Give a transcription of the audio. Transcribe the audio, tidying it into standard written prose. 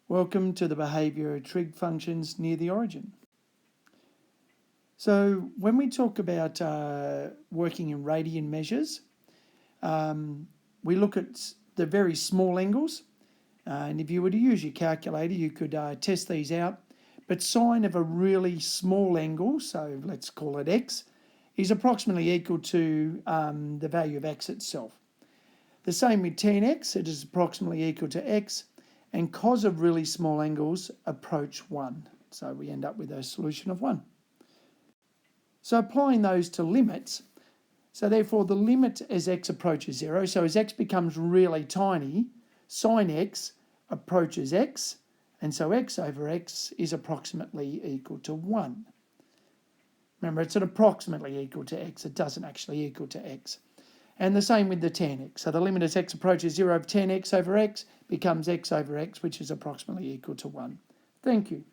Welcome to the behaviour of trig functions near the origin. So when we talk about working in radian measures, we look at the very small angles. And if you were to use your calculator, you could test these out. But sine of a really small angle, so let's call it x, is approximately equal to the value of x itself. The same with tan x, it is approximately equal to x. And cos of really small angles approach 1. So we end up with a solution of 1. So applying those to limits, so therefore the limit as x approaches 0, so as x becomes really tiny, sine x approaches x, and so x over x is approximately equal to 1. Remember, it's an approximately equal to x, it doesn't actually equal to x. And the same with the tan x. So the limit as x approaches 0 of tan x over x becomes x over x, which is approximately equal to 1. Thank you.